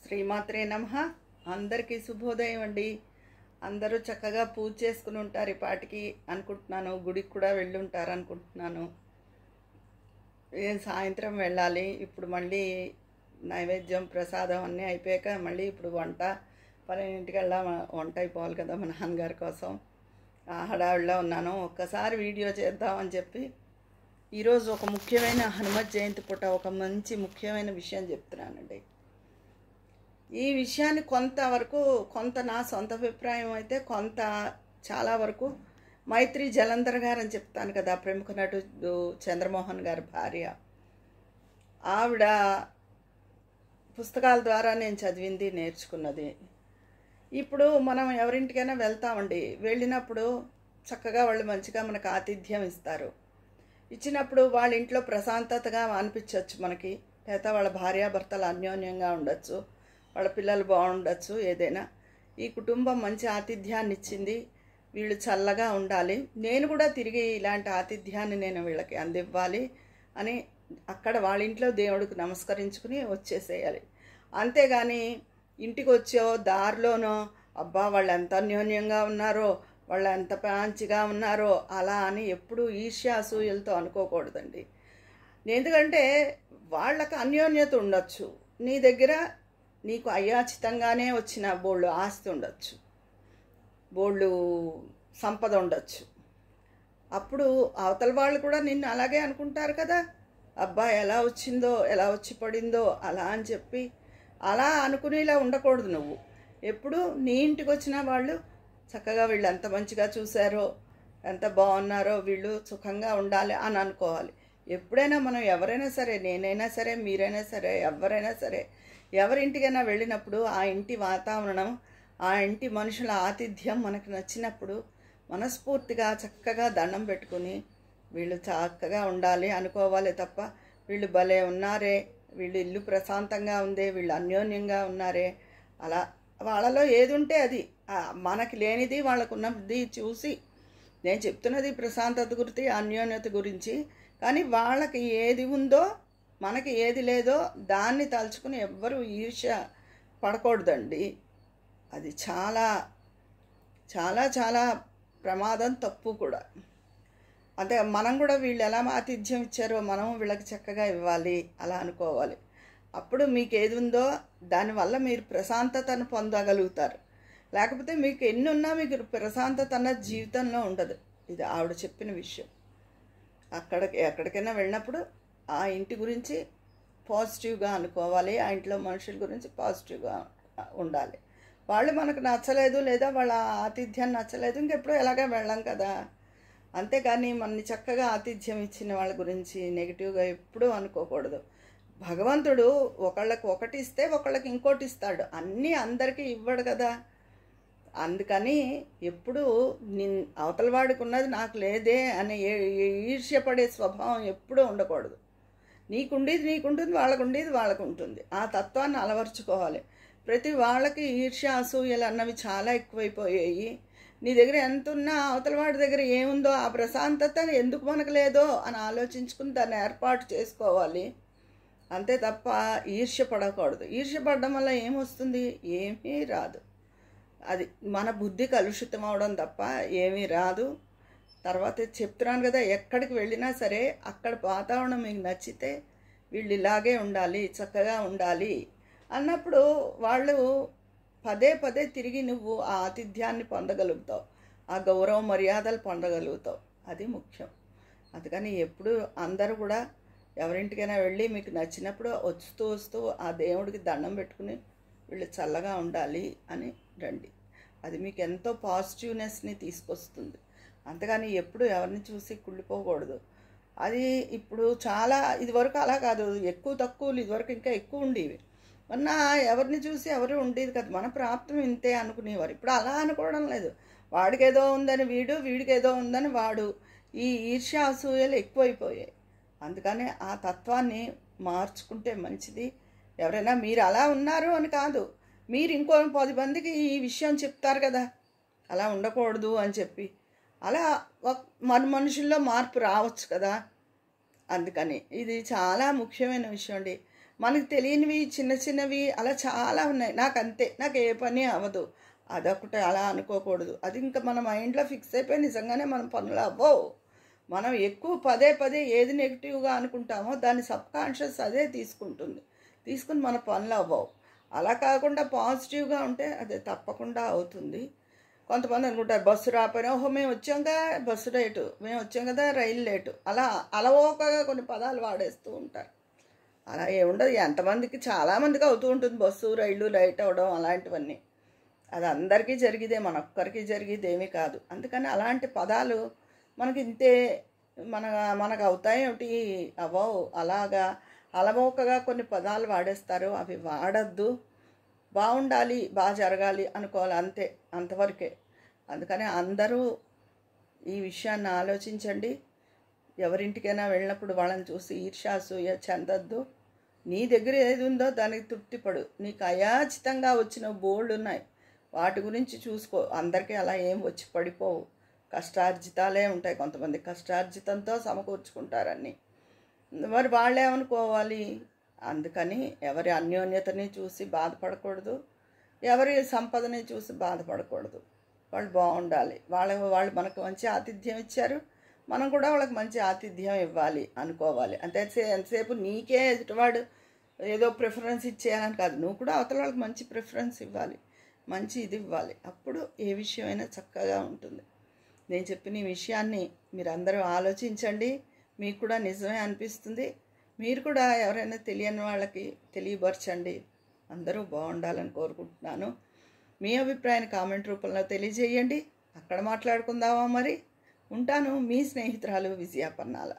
శ్రీమాత్రే నమః. అందరికీ శుభోదయం అండి. అందరూ చక్కగా పూజ చేసుకుని ఉంటారు ఈ పాటికి అనుకుంటున్నాను. గుడికి కూడా వెళ్ళి ఉంటారు అనుకుంటున్నాను. సాయంత్రం వెళ్ళాలి. ఇప్పుడు మళ్ళీ నైవేద్యం ప్రసాదం అన్నీ అయిపోయాక మళ్ళీ ఇప్పుడు వంట 12ంటికల్లా వంట అయిపోవాలి కదా మా నాన్నగారి కోసం. ఆ హడావిడిలో ఉన్నాను. ఒక్కసారి వీడియో చేద్దామని చెప్పి ఈరోజు ఒక ముఖ్యమైన హనుమత్ జయంతి పూట ఒక మంచి ముఖ్యమైన విషయం చెప్తున్నానండి. ఈ విషయాన్ని కొంత నా సొంత అభిప్రాయం అయితే, కొంత చాలా వరకు మైత్రి జలంధర్ గారు అని చెప్తాను కదా, ప్రముఖ నటుడు చంద్రమోహన్ గారి భార్య. ఆవిడ పుస్తకాల ద్వారా నేను చదివింది, నేర్చుకున్నది. ఇప్పుడు మనం ఎవరింటికైనా వెళ్తామండి. వెళ్ళినప్పుడు చక్కగా వాళ్ళు మంచిగా మనకు ఆతిథ్యం ఇస్తారు. ఇచ్చినప్పుడు వాళ్ళ ఇంట్లో ప్రశాంతతగా అనిపించవచ్చు మనకి. లేదా వాళ్ళ భార్యాభర్తలు అన్యోన్యంగా ఉండొచ్చు, వాళ్ళ పిల్లలు బాగుండొచ్చు, ఏదైనా. ఈ కుటుంబం మంచి ఆతిథ్యాన్ని ఇచ్చింది, వీళ్ళు చల్లగా ఉండాలి, నేను కూడా తిరిగి ఇలాంటి ఆతిథ్యాన్ని నేను వీళ్ళకి అందివ్వాలి అని అక్కడ వాళ్ళ ఇంట్లో దేవుడికి నమస్కరించుకుని వచ్చేసేయాలి. అంతేగాని ఇంటికి వచ్చో దారిలోనో అబ్బా వాళ్ళు ఎంత అన్యోన్యంగా ఉన్నారో, వాళ్ళు ఎంత పాంచిగా ఉన్నారో అలా అని ఎప్పుడూ ఈర్ష్య అసూయలతో అనుకోకూడదండి. ఎందుకంటే వాళ్ళకి అన్యోన్యత ఉండొచ్చు, నీ దగ్గర నీకు అయాచితంగానే వచ్చిన బోళ్ళు ఆస్తి ఉండొచ్చు, బోళ్ళు సంపద ఉండొచ్చు. అప్పుడు అవతల వాళ్ళు కూడా నిన్ను అలాగే అనుకుంటారు కదా, అబ్బా ఎలా వచ్చిందో, ఎలా వచ్చి పడిందో అలా అని చెప్పి అలా అనుకునేలా ఉండకూడదు. నువ్వు ఎప్పుడు నీ ఇంటికి వచ్చిన వాళ్ళు చక్కగా వీళ్ళు ఎంత మంచిగా చూశారో, ఎంత బాగున్నారో, వీళ్ళు సుఖంగా ఉండాలి అని అనుకోవాలి. ఎప్పుడైనా మనం ఎవరైనా సరే, నేనైనా సరే, మీరైనా సరే, ఎవరైనా సరే, ఎవరింటికైనా వెళ్ళినప్పుడు ఆ ఇంటి వాతావరణం, ఆ ఇంటి మనుషుల ఆతిథ్యం మనకు నచ్చినప్పుడు మనస్ఫూర్తిగా చక్కగా దండం పెట్టుకుని వీళ్ళు చక్కగా ఉండాలి అనుకోవాలి తప్ప, వీళ్ళు భలే ఉన్నారే, వీళ్ళు ఇల్లు ప్రశాంతంగా ఉందే, వీళ్ళు అన్యోన్యంగా ఉన్నారే, అలా వాళ్ళలో ఏది ఉంటే అది, మనకి లేనిది వాళ్ళకున్నది చూసి నేను చెప్తున్నది ప్రశాంతత గురించి, అన్యోన్యత గురించి. కానీ వాళ్ళకి ఏది ఉందో, మనకి ఏది లేదో దాన్ని తలుచుకుని ఎవ్వరూ ఈర్ష్య పడకూడదండి. అది చాలా చాలా చాలా ప్రమాదం, తప్పు కూడా. అంటే మనం కూడా వీళ్ళు ఎలా ఆతిథ్యం ఇచ్చారో మనం వీళ్ళకి చక్కగా ఇవ్వాలి అలా అనుకోవాలి. అప్పుడు మీకు ఏది ఉందో దానివల్ల మీరు ప్రశాంతతను పొందగలుగుతారు. లేకపోతే మీకు ఎన్ని ఉన్నా మీకు ప్రశాంతత అన్నది జీవితంలో ఉండదు. ఇది ఆవిడ చెప్పిన విషయం. ఎక్కడికైనా వెళ్ళినప్పుడు ఆ ఇంటి గురించి పాజిటివ్గా అనుకోవాలి, ఆ ఇంట్లో మనుషుల గురించి పాజిటివ్గా ఉండాలి. వాళ్ళు మనకు నచ్చలేదు, లేదా వాళ్ళ ఆతిథ్యం నచ్చలేదు, ఇంకెప్పుడు ఎలాగా వెళ్ళాం కదా. అంతేకాని మనని చక్కగా ఆతిథ్యం ఇచ్చిన వాళ్ళ గురించి నెగిటివ్గా ఎప్పుడూ అనుకోకూడదు. భగవంతుడు ఒకళ్ళకి ఒకటి ఇస్తే ఒకళ్ళకి ఇంకోటి ఇస్తాడు, అన్నీ అందరికీ ఇవ్వడు కదా. అందుకని ఎప్పుడు అవతల వాడికి ఉన్నది నాకు లేదే అనే ఈర్ష్యపడే స్వభావం ఎప్పుడూ ఉండకూడదు. నీకుండేది నీకుంటుంది, వాళ్ళకు ఉండేది వాళ్ళకు ఉంటుంది. ఆ తత్వాన్ని అలవర్చుకోవాలి. ప్రతి వాళ్ళకి ఈర్ష్య అసూయలు అన్నవి చాలా ఎక్కువైపోయాయి. నీ దగ్గర ఎంత ఉన్నా అవతల వాడి దగ్గర ఏముందో ఆ ప్రశాంతత ఎందుకు మనకు లేదో అని ఆలోచించుకుని దాన్ని ఏర్పాటు చేసుకోవాలి. అంతే తప్ప ఈర్ష్య పడకూడదు. ఈర్ష్య పడడం వల్ల ఏమొస్తుంది? ఏమీ రాదు. అది మన బుద్ధి కలుషితం అవడం తప్ప ఏమీ రాదు. తర్వాత చెప్తున్నాను కదా, ఎక్కడికి వెళ్ళినా సరే అక్కడ వాతావరణం మీకు నచ్చితే వీళ్ళు ఇలాగే ఉండాలి, చక్కగా ఉండాలి అన్నప్పుడు వాళ్ళు పదే పదే తిరిగి నువ్వు ఆ ఆతిథ్యాన్ని పొందగలుగుతావు, ఆ గౌరవ మర్యాదలు పొందగలుగుతావు. అది ముఖ్యం. అందుకని ఎప్పుడు అందరూ కూడా ఎవరింటికైనా వెళ్ళి మీకు నచ్చినప్పుడు వస్తూ ఆ దేవుడికి దండం పెట్టుకుని వీళ్ళు చల్లగా ఉండాలి అని రండి. అది మీకు ఎంతో పాజిటివ్నెస్ని తీసుకొస్తుంది. అంతేగాని ఎప్పుడు ఎవరిని చూసి కుళ్ళిపోకూడదు. అది ఇప్పుడు చాలా, ఇదివరకు అలా కాదు, ఎక్కువ తక్కువలు ఇదివరకు ఇంకా ఎక్కువ ఉండేవి. మొన్న ఎవరిని చూసి ఎవరు ఉండేది కదా, మన ప్రాప్తం ఇంతే అనుకునేవారు. ఇప్పుడు అలా అనుకోవడం లేదు. వాడికి ఏదో ఉందని వీడికి ఏదో ఉందని వాడు, ఈ ఈర్ష్య అసూయలు ఎక్కువైపోయాయి. అందుకని ఆ తత్వాన్ని మార్చుకుంటే మంచిది. ఎవరైనా మీరు అలా ఉన్నారు అని కాదు, మీరు ఇంకో 10 మందికి ఈ విషయం చెప్తారు కదా, అలా ఉండకూడదు అని చెప్పి. అలా మన మనుషుల్లో మార్పు రావచ్చు కదా. అందుకని ఇది చాలా ముఖ్యమైన విషయం అండి. మనకు తెలియనివి చిన్న చిన్నవి అలా చాలా ఉన్నాయి. నాకు అంతే, నాకు ఏ పని అవ్వదు, అదొకటి అలా అనుకోకూడదు. అది ఇంకా మన మైండ్లో ఫిక్స్ అయిపోయి నిజంగానే మన పనులు అవ్వవు. మనం ఎక్కువ పదే పదే ఏది నెగిటివ్గా అనుకుంటామో దాన్ని సబ్కాన్షియస్ అదే తీసుకుని మన పనులు అవ్వవు. అలా కాకుండా పాజిటివ్గా ఉంటే అది తప్పకుండా అవుతుంది. కొంతమంది అనుకుంటారు బస్సు రాపోయినా, ఓహో మేము వచ్చాం కదా బస్సు లేటు, మేము వచ్చాం కదా రైలు లేటు, అలా అలవోకగా కొన్ని పదాలు వాడేస్తూ ఉంటారు. అలా ఏముండదు. ఎంతమందికి చాలామందికి అవుతూ ఉంటుంది బస్సు రైళ్ళు లేట్ అవ్వడం అలాంటివన్నీ. అది అందరికీ జరిగితే మనొక్కరికి జరిగేది ఏమీ కాదు. అందుకని అలాంటి పదాలు మనకి ఇంతే మనకు అవుతాయి ఏమిటి, అవ్వవు. అలాగా అలవోకగా కొన్ని పదాలు వాడేస్తారు. అవి వాడద్దు. బాగుండాలి, బాగా జరగాలి అనుకోవాలి, అంతే, అంతవరకే. అందుకని అందరూ ఈ విషయాన్ని ఆలోచించండి. ఎవరింటికైనా వెళ్ళినప్పుడు వాళ్ళని చూసి ఈర్ష్యాసూయ చెందద్దు. నీ దగ్గర ఏది ఉందో దానికి తృప్తిపడు. నీకు అయాచితంగా వచ్చిన బోల్డ్ ఉన్నాయి, వాటి గురించి చూసుకో. అందరికీ అలా ఏం వచ్చి పడిపోవు. కష్టార్జితాలే ఉంటాయి. కొంతమంది కష్టార్జితంతో సమకూర్చుకుంటారని. మరి వాళ్ళేమనుకోవాలి? అందుకని ఎవరి అన్యోన్యతని చూసి బాధపడకూడదు, ఎవరి సంపదని చూసి బాధపడకూడదు. వాళ్ళు బాగుండాలి. వాళ్ళు మనకు మంచి ఆతిథ్యం ఇచ్చారు, మనం కూడా వాళ్ళకి మంచి ఆతిథ్యం ఇవ్వాలి అనుకోవాలి. అంతే. ఎంతసేపు నీకే ఎదుటివాడు ఏదో ప్రిఫరెన్స్ ఇచ్చేయాలని కాదు, నువ్వు కూడా అవతల వాళ్ళకి మంచి ప్రిఫరెన్స్ ఇవ్వాలి, మంచి ఇది ఇవ్వాలి. అప్పుడు ఏ విషయమైనా చక్కగా ఉంటుంది. నేను చెప్పిన ఈ విషయాన్ని మీరందరూ ఆలోచించండి. మీకు కూడా నిజమే అనిపిస్తుంది. మీరు కూడా ఎవరైనా తెలియని వాళ్ళకి తెలియపరచండి. అందరూ బాగుండాలని కోరుకుంటున్నాను. మీ అభిప్రాయాన్ని కామెంట్ రూపంలో తెలియజేయండి. అక్కడ మాట్లాడుకుందామా మరి. ఉంటాను. మీ స్నేహితురాలు విజయ పన్నాల.